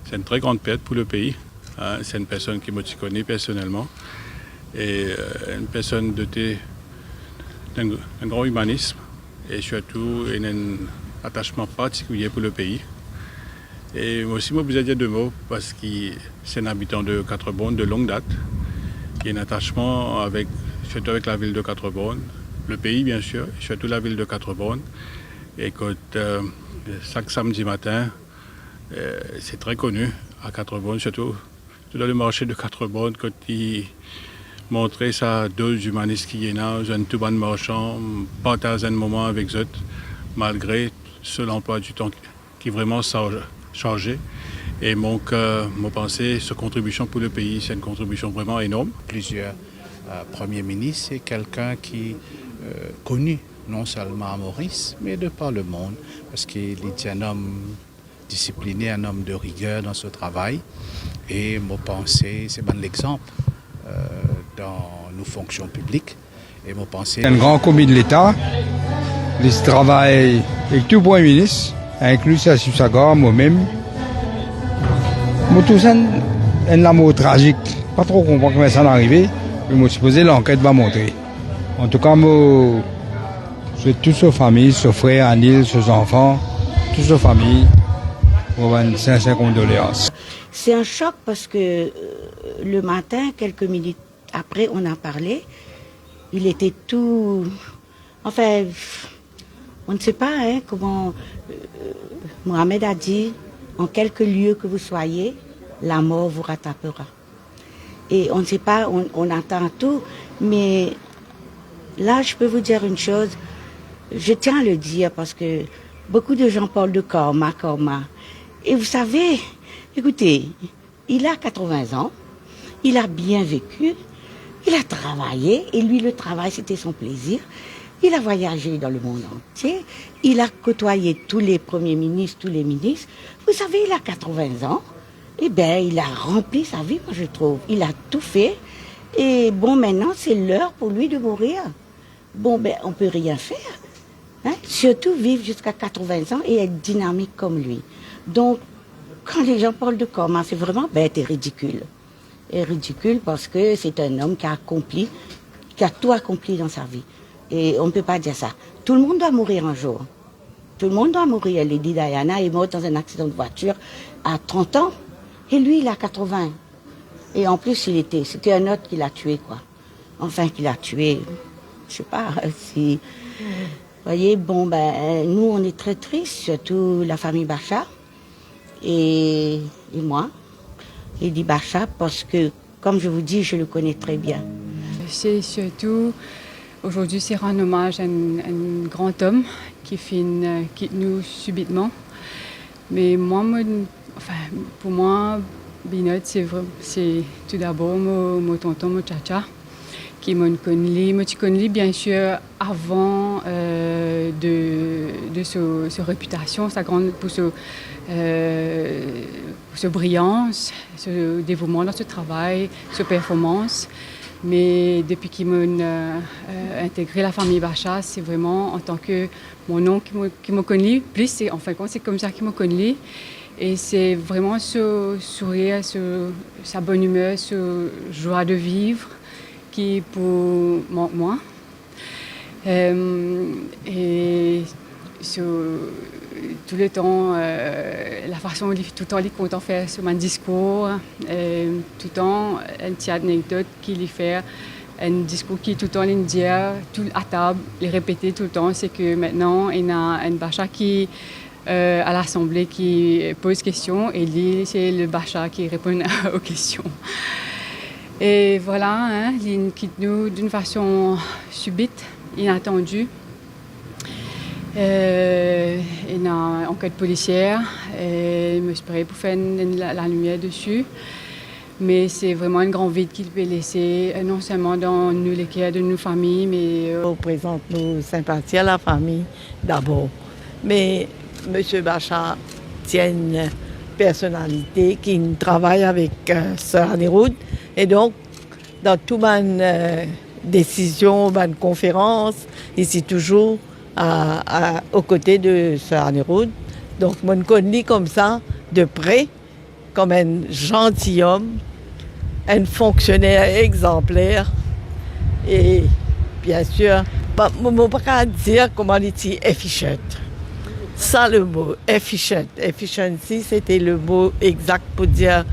c'est une très grande perte pour le pays. Hein. C'est une personne qui me connaît personnellement et une personne dotée d'un grand humanisme et surtout un attachement particulier pour le pays. Et moi aussi, je vous ai dit deux mots parce que c'est un habitant de Quatre-Bornes de longue date. Il y a un attachement surtout avec la ville de Quatre-Bornes, le pays bien sûr, et surtout la ville de Quatre-Bornes. Et chaque samedi matin, c'est très connu à Quatre-Bornes, surtout dans le marché de Quatre-Bornes, quand il montrait sa dose d'humanisme qui est là, un tout bon marchand, partage un moment avec eux, malgré l'emploi du temps qui vraiment changé. Et mon pensée, cette contribution pour le pays, c'est une contribution vraiment énorme. Plusieurs premiers ministres, c'est quelqu'un qui est connu non seulement à Maurice, mais de par le monde, parce qu'il est un homme discipliné, un homme de rigueur dans ce travail. Et mon pensée, c'est bon l'exemple dans nos fonctions publiques. Et mon pensée... Un grand commis de l'État, il travaille avec tout Premier ministre, inclus Sassou Sagar, moi-même. Moi, tout ça, un amour tragique. Pas trop comprendre comment ça est arrivé, mais moi, supposé l'enquête va montrer. En tout cas, moi, c'est toute sa famille, son frère, Anil, ses enfants, toute sa famille, pour une sincère condoléance. C'est un choc parce que le matin, quelques minutes après, on a parlé. Il était tout... Enfin, on ne sait pas comment... Mohamed a dit, en quelque lieu que vous soyez, la mort vous rattrapera. Et on ne sait pas, on attend tout, mais là, je peux vous dire une chose, je tiens à le dire parce que beaucoup de gens parlent de karma. Et vous savez, écoutez, il a 80 ans, il a bien vécu, il a travaillé, et lui, le travail, c'était son plaisir. Il a voyagé dans le monde entier, il a côtoyé tous les premiers ministres, tous les ministres. Vous savez, il a 80 ans, eh bien, il a rempli sa vie, moi je trouve. Il a tout fait, et bon, maintenant, c'est l'heure pour lui de mourir. Bon, ben, on peut rien faire. Hein? Surtout vivre jusqu'à 80 ans et être dynamique comme lui. Donc, quand les gens parlent de karma, c'est vraiment bête et ridicule. Et ridicule parce que c'est un homme qui a tout accompli dans sa vie. Et on ne peut pas dire ça. Tout le monde doit mourir un jour. Tout le monde doit mourir. Lady Diana est morte dans un accident de voiture à 30 ans. Et lui, il a 80. Et en plus, c'était un autre qui l'a tué, quoi. Enfin, qui l'a tué. Je sais pas si... Vous voyez, bon, ben, nous, on est très tristes, surtout la famille Bacha et moi, Lady Bacha, parce que, comme je vous dis, je le connais très bien. C'est surtout, aujourd'hui, c'est rendre hommage à un grand homme qui quitte nous subitement. Mais moi, pour moi, Binod, c'est tout d'abord mon tonton, mon tcha qui m'a connu bien sûr avant de sa réputation, sa grande pour sa brillance, ce dévouement dans ce travail, sa performance. Mais depuis qu'il m'a intégré la famille Bacha, c'est vraiment en tant que mon oncle qui m'a connu. Plus, en fin de compte, c'est comme ça qu'il m'a connu. Et c'est vraiment ce sourire, sa bonne humeur, sa joie de vivre qui pour moi. Et tout le temps, la façon tout le temps il compte en faire sur mon discours, tout le temps une petite anecdote qu'il fait, un discours qui tout le temps il dit tout à table, il répétait tout le temps, c'est que maintenant il y a un Bacha qui à l'Assemblée qui pose questions et lui c'est le Bacha qui répond aux questions. Et voilà, il quitte nous d'une façon subite, inattendue. Il y a une enquête policière et il me prêt pour faire la lumière dessus. Mais c'est vraiment un grand vide qu'il peut laisser, non seulement dans nous, les cœurs de nos familles, mais... On présente nos sympathies à la famille d'abord. Mais M. Bacha tient une personnalité qui travaille avec Sœur Aniroud. Et donc, dans toutes mes décisions, mes conférences, ici toujours aux côtés de Sœur Aniroud. Donc, je me connais comme ça, de près. comme un gentilhomme, un fonctionnaire exemplaire. Et bien sûr, je ne peux pas dire comment il est efficient. Ça, le mot, efficient. Efficiency, c'était le mot exact pour dire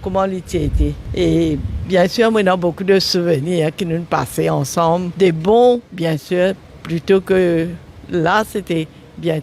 comment il était. Et bien sûr, on a beaucoup de souvenirs qui nous passaient ensemble. Des bons, bien sûr, plutôt que là, c'était bien.